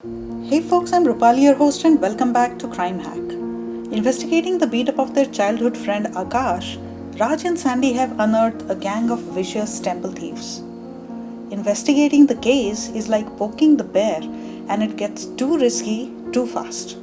Hey folks, I'm Rupali, your host, and welcome back to Crime Hack. Investigating the beat up of their childhood friend Aakash, Raj and Sandy have unearthed a gang of vicious temple thieves. Investigating the case is like poking the bear, and it gets too risky too fast.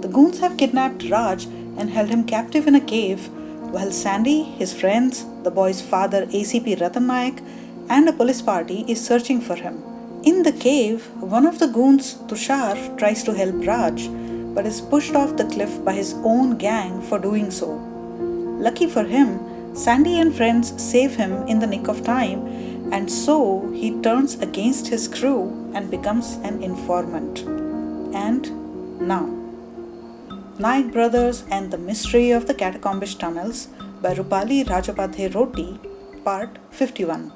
The goons have kidnapped Raj and held him captive in a cave, while Sandy, his friends, the boy's father ACP Ratan Nayak, and a police party is searching for him. In the cave, one of the goons, Tushar, tries to help Raj, but is pushed off the cliff by his own gang for doing so. Lucky for him, Sandy and friends save him in the nick of time, and so he turns against his crew and becomes an informant. And now, Nayak Brothers and the Mystery of the Catacombish Tunnels by Rupali Rajapadhe Roti, Part 51.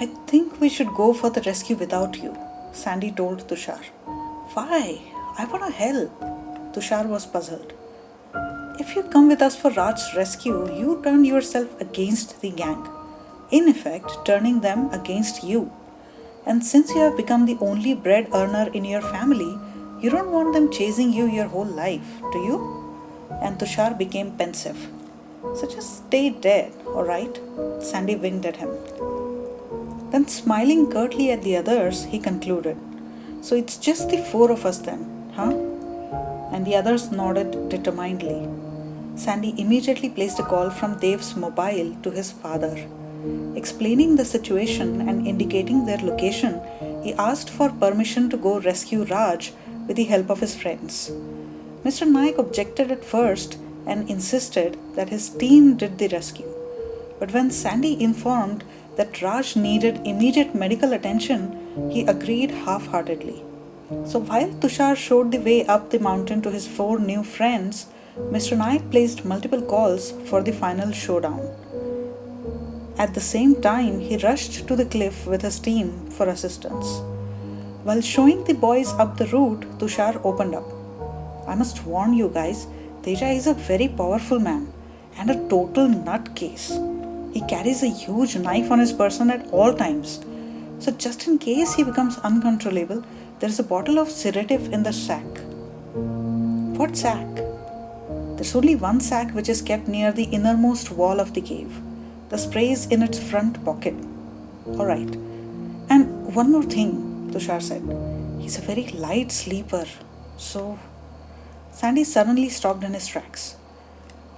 I think we should go for the rescue without you, Sandy told Tushar. Why? I want to help. Tushar was puzzled. If you come with us for Raj's rescue, you turn yourself against the gang, in effect, turning them against you. And since you have become the only bread earner in your family, you don't want them chasing you your whole life, do you? And Tushar became pensive. So just stay dead, alright? Sandy winked at him. Then, smiling curtly at the others, he concluded, So it's just the four of us then, huh? And the others nodded determinedly. Sandy immediately placed a call from Dev's mobile to his father. Explaining the situation and indicating their location, he asked for permission to go rescue Raj with the help of his friends. Mr. Nayak objected at first and insisted that his team did the rescue. But when Sandy informed that Raj needed immediate medical attention, he agreed half-heartedly. So while Tushar showed the way up the mountain to his four new friends, Mr. Nayak placed multiple calls for the final showdown. At the same time, he rushed to the cliff with his team for assistance. While showing the boys up the route, Tushar opened up. I must warn you guys, Teja is a very powerful man and a total nutcase. He carries a huge knife on his person at all times. So just in case he becomes uncontrollable, there is a bottle of sedative in the sack. What sack? There's only one sack which is kept near the innermost wall of the cave. The spray is in its front pocket. Alright. And one more thing, Tushar said. He's a very light sleeper. So... Sandy suddenly stopped in his tracks.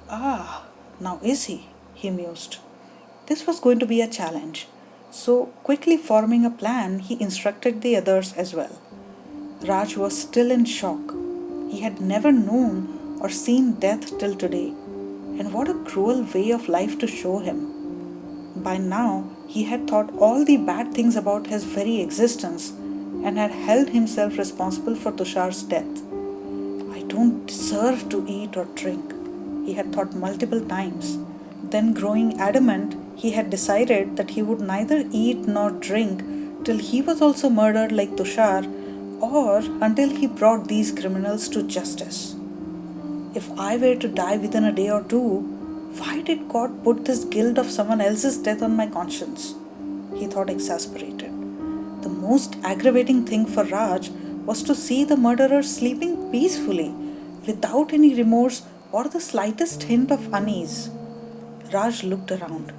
Ah, now is he? He mused. This was going to be a challenge. So, quickly forming a plan, he instructed the others as well. Raj was still in shock. He had never known or seen death till today. And what a cruel way of life to show him. By now, he had thought all the bad things about his very existence and had held himself responsible for Tushar's death. I don't deserve to eat or drink, he had thought multiple times. Then, growing adamant, he had decided that he would neither eat nor drink till he was also murdered like Tushar, or until he brought these criminals to justice. If I were to die within a day or two, why did God put this guilt of someone else's death on my conscience? He thought, exasperated. The most aggravating thing for Raj was to see the murderer sleeping peacefully, without any remorse or the slightest hint of unease. Raj looked around.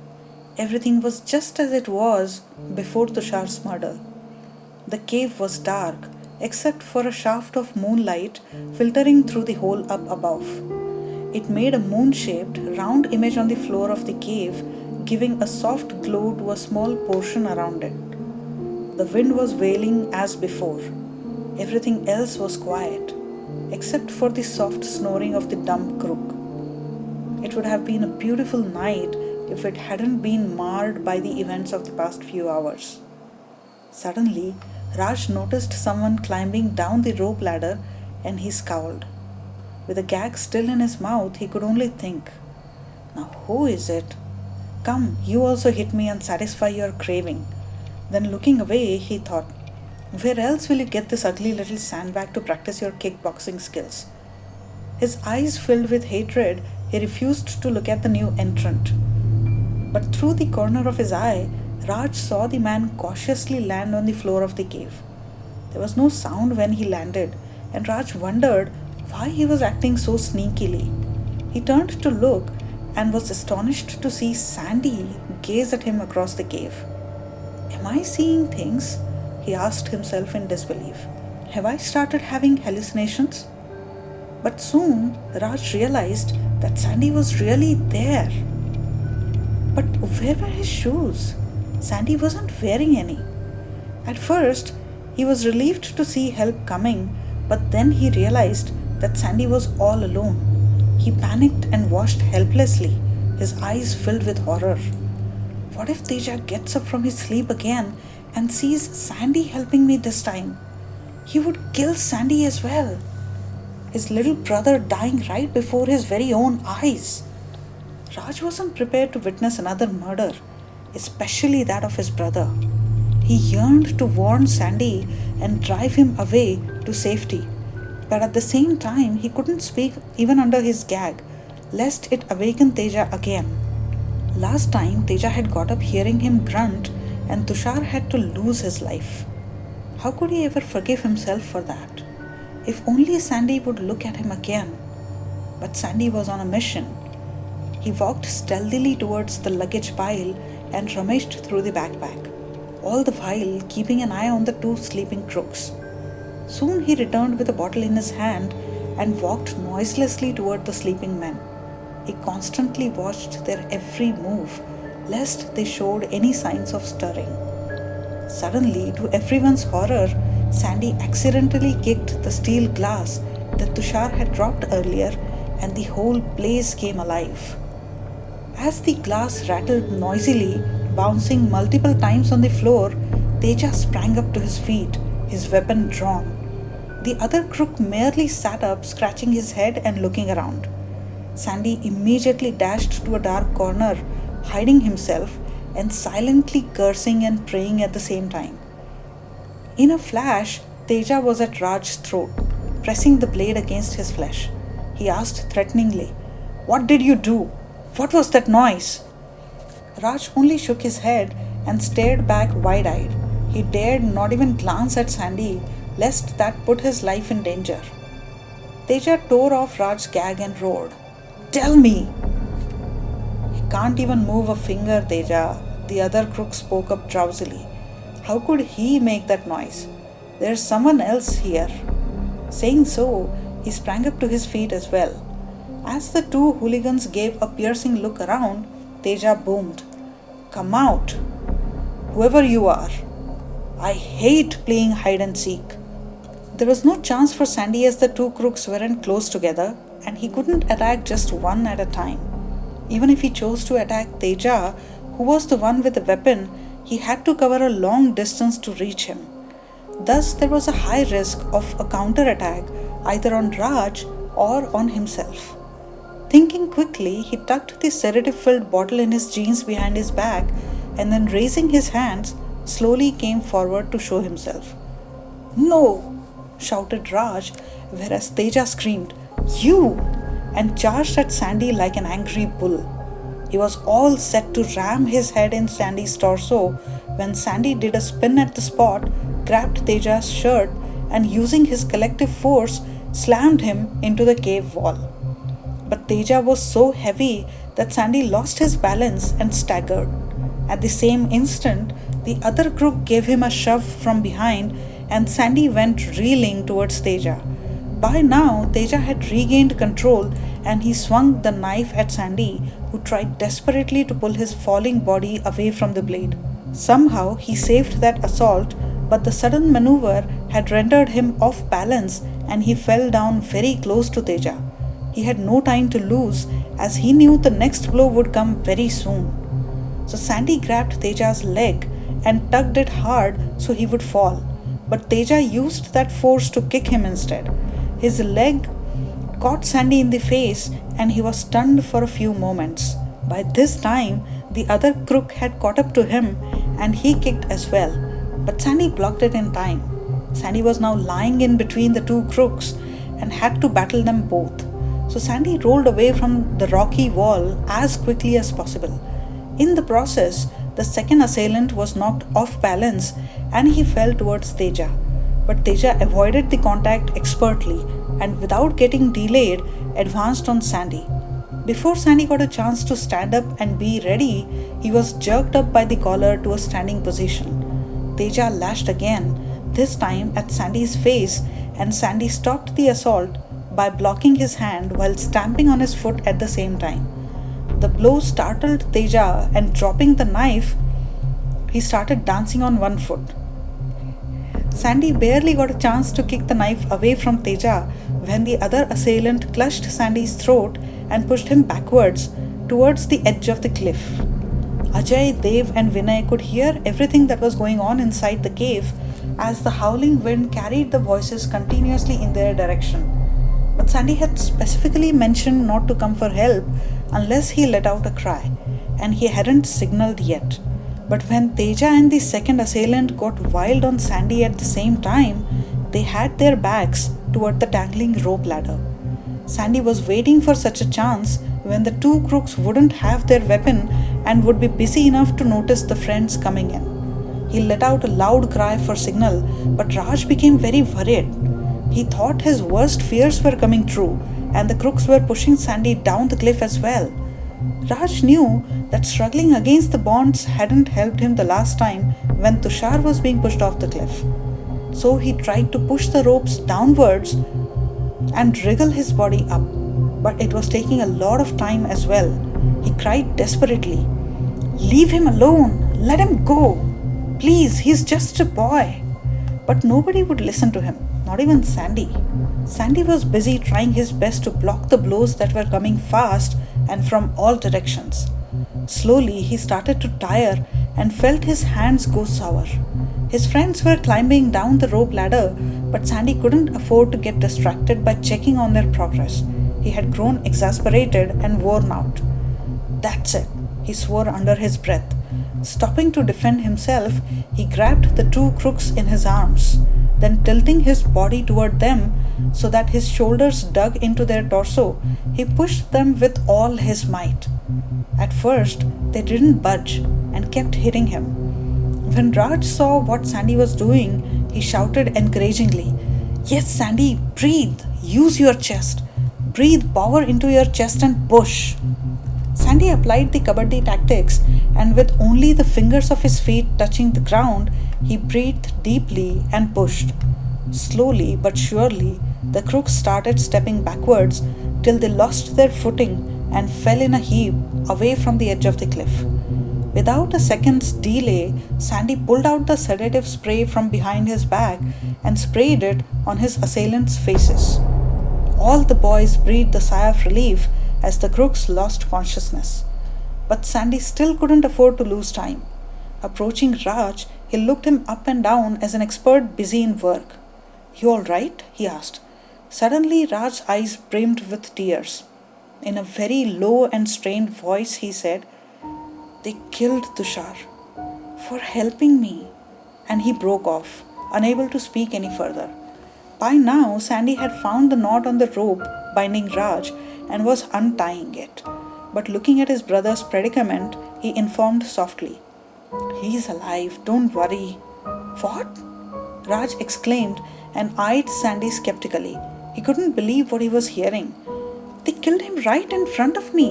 Everything was just as it was before Tushar's murder. The cave was dark, except for a shaft of moonlight filtering through the hole up above. It made a moon-shaped, round image on the floor of the cave, giving a soft glow to a small portion around it. The wind was wailing as before. Everything else was quiet, except for the soft snoring of the dumb crook. It would have been a beautiful night if it hadn't been marred by the events of the past few hours. Suddenly, Raj noticed someone climbing down the rope ladder and he scowled. With a gag still in his mouth, he could only think, Now who is it? Come, you also hit me and satisfy your craving. Then looking away, he thought, Where else will you get this ugly little sandbag to practice your kickboxing skills? His eyes filled with hatred, he refused to look at the new entrant. But through the corner of his eye, Raj saw the man cautiously land on the floor of the cave. There was no sound when he landed, and Raj wondered why he was acting so sneakily. He turned to look and was astonished to see Sandy gaze at him across the cave. Am I seeing things? He asked himself in disbelief. Have I started having hallucinations? But soon Raj realized that Sandy was really there. But where were his shoes? Sandy wasn't wearing any. At first, he was relieved to see help coming, but then he realized that Sandy was all alone. He panicked and watched helplessly, his eyes filled with horror. What if Teja gets up from his sleep again and sees Sandy helping me this time? He would kill Sandy as well. His little brother dying right before his very own eyes. Raj wasn't prepared to witness another murder, especially that of his brother. He yearned to warn Sandy and drive him away to safety, but at the same time he couldn't speak even under his gag, lest it awaken Teja again. Last time Teja had got up hearing him grunt and Tushar had to lose his life. How could he ever forgive himself for that? If only Sandy would look at him again. But Sandy was on a mission. He walked stealthily towards the luggage pile and rummaged through the backpack, all the while keeping an eye on the two sleeping crooks. Soon he returned with a bottle in his hand and walked noiselessly toward the sleeping men. He constantly watched their every move, lest they showed any signs of stirring. Suddenly, to everyone's horror, Sandy accidentally kicked the steel glass that Tushar had dropped earlier, and the whole place came alive. As the glass rattled noisily, bouncing multiple times on the floor, Teja sprang up to his feet, his weapon drawn. The other crook merely sat up, scratching his head and looking around. Sandy immediately dashed to a dark corner, hiding himself and silently cursing and praying at the same time. In a flash, Teja was at Raj's throat, pressing the blade against his flesh. He asked threateningly, "What did you do? What was that noise?" Raj only shook his head and stared back wide-eyed. He dared not even glance at Sandy, lest that put his life in danger. Teja tore off Raj's gag and roared, "Tell me!" "He can't even move a finger, Teja," the other crook spoke up drowsily. "How could he make that noise? There's someone else here." Saying so, he sprang up to his feet as well. As the two hooligans gave a piercing look around, Teja boomed, "Come out, whoever you are. I hate playing hide and seek." There was no chance for Sandy as the two crooks weren't close together, and he couldn't attack just one at a time. Even if he chose to attack Teja, who was the one with the weapon, he had to cover a long distance to reach him. Thus, there was a high risk of a counterattack either on Raj or on himself. Thinking quickly, he tucked the sedative-filled bottle in his jeans behind his back and then raising his hands, slowly came forward to show himself. "No!" shouted Raj, whereas Teja screamed, "You!" and charged at Sandy like an angry bull. He was all set to ram his head in Sandy's torso when Sandy did a spin at the spot, grabbed Teja's shirt, and using his collective force, slammed him into the cave wall. But Teja was so heavy that Sandy lost his balance and staggered. At the same instant, the other crook gave him a shove from behind and Sandy went reeling towards Teja. By now, Teja had regained control and he swung the knife at Sandy, who tried desperately to pull his falling body away from the blade. Somehow, he saved that assault, but the sudden maneuver had rendered him off balance and he fell down very close to Teja. He had no time to lose as he knew the next blow would come very soon. So Sandy grabbed Teja's leg and tugged it hard so he would fall. But Teja used that force to kick him instead. His leg caught Sandy in the face and he was stunned for a few moments. By this time, the other crook had caught up to him and he kicked as well. But Sandy blocked it in time. Sandy was now lying in between the two crooks and had to battle them both. So Sandy rolled away from the rocky wall as quickly as possible. In the process, the second assailant was knocked off balance and he fell towards Teja. but Teja avoided the contact expertly and without getting delayed, advanced on Sandy. Before Sandy got a chance to stand up and be ready, he was jerked up by the collar to a standing position. Teja lashed again, this time at Sandy's face, and Sandy stopped the assault by blocking his hand while stamping on his foot at the same time. The blow startled Teja, and dropping the knife, he started dancing on one foot. Sandy barely got a chance to kick the knife away from Teja when the other assailant clutched Sandy's throat and pushed him backwards towards the edge of the cliff. Ajay, Dev, and Vinay could hear everything that was going on inside the cave as the howling wind carried the voices continuously in their direction. But Sandy had specifically mentioned not to come for help unless he let out a cry, and he hadn't signaled yet. But when Teja and the second assailant got wild on Sandy at the same time, they had their backs toward the dangling rope ladder. Sandy was waiting for such a chance when the two crooks wouldn't have their weapon and would be busy enough to notice the friends coming in. He let out a loud cry for signal, but Raj became very worried. He thought his worst fears were coming true, and the crooks were pushing Sandy down the cliff as well. Raj knew that struggling against the bonds hadn't helped him the last time when Tushar was being pushed off the cliff. So he tried to push the ropes downwards and wriggle his body up, but it was taking a lot of time as well. He cried desperately, "Leave him alone! Let him go! Please, he's just a boy!" But nobody would listen to him, not even Sandy. Sandy was busy trying his best to block the blows that were coming fast and from all directions. Slowly, he started to tire and felt his hands go sour. His friends were climbing down the rope ladder, but Sandy couldn't afford to get distracted by checking on their progress. He had grown exasperated and worn out. "That's it," he swore under his breath. Stopping to defend himself, he grabbed the two crooks in his arms. Then, tilting his body toward them so that his shoulders dug into their torso, he pushed them with all his might. At first, they didn't budge and kept hitting him. When Raj saw what Sandy was doing, he shouted encouragingly, "Yes, Sandy, breathe! Use your chest! Breathe power into your chest and push!" Sandy applied the kabaddi tactics, and with only the fingers of his feet touching the ground, he breathed deeply and pushed. Slowly but surely, the crooks started stepping backwards till they lost their footing and fell in a heap away from the edge of the cliff. Without a second's delay, Sandy pulled out the sedative spray from behind his back and sprayed it on his assailants' faces. All the boys breathed a sigh of relief as the crooks lost consciousness. But Sandy still couldn't afford to lose time. Approaching Raj, he looked him up and down as an expert busy in work. "You all right?" he asked. Suddenly, Raj's eyes brimmed with tears. In a very low and strained voice, he said, "They killed Tushar for helping me." And he broke off, unable to speak any further. By now, Sandy had found the knot on the rope binding Raj and was untying it. But looking at his brother's predicament, he informed softly, "He's alive, don't worry." "What?" Raj exclaimed and eyed Sandy skeptically. He couldn't believe what he was hearing. "They killed him right in front of me.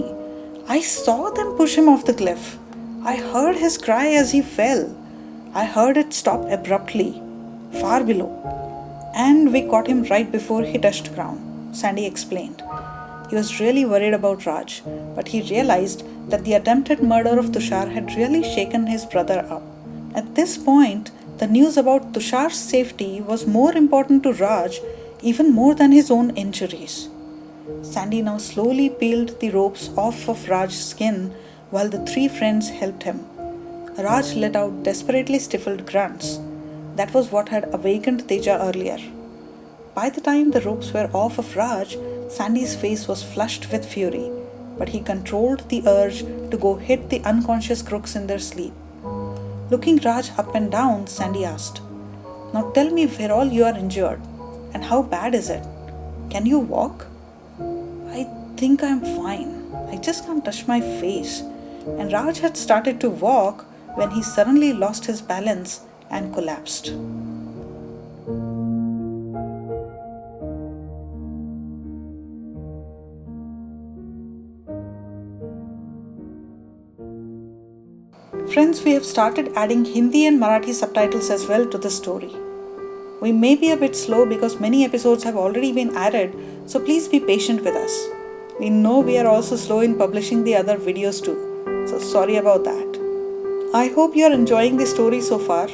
I saw them push him off the cliff. I heard his cry as he fell. I heard it stop abruptly, far below. And we caught him right before he touched ground," Sandy explained. He was really worried about Raj, but he realized that the attempted murder of Tushar had really shaken his brother up. At this point, the news about Tushar's safety was more important to Raj, even more than his own injuries. Sandy now slowly peeled the ropes off of Raj's skin while the three friends helped him. Raj let out desperately stifled grunts. That was what had awakened Teja earlier. By the time the ropes were off of Raj, Sandy's face was flushed with fury, but he controlled the urge to go hit the unconscious crooks in their sleep. Looking Raj up and down, Sandy asked, "Now tell me where all you are injured, and how bad is it? Can you walk?" "I think I'm fine. I just can't touch my face." And Raj had started to walk when he suddenly lost his balance and collapsed. Friends, we have started adding Hindi and Marathi subtitles as well to this story. We may be a bit slow because many episodes have already been added, so please be patient with us. We know we are also slow in publishing the other videos too, so sorry about that. I hope you are enjoying the story so far,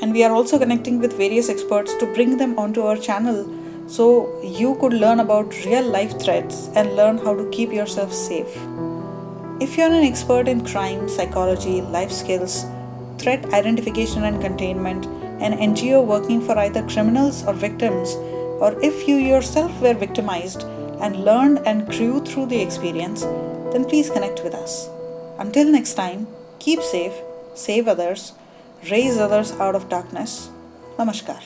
and we are also connecting with various experts to bring them onto our channel so you could learn about real life threats and learn how to keep yourself safe. If you're an expert in crime, psychology, life skills, threat identification and containment, an NGO working for either criminals or victims, or if you yourself were victimized and learned and grew through the experience, then please connect with us. Until next time, keep safe, save others, raise others out of darkness. Namaskar.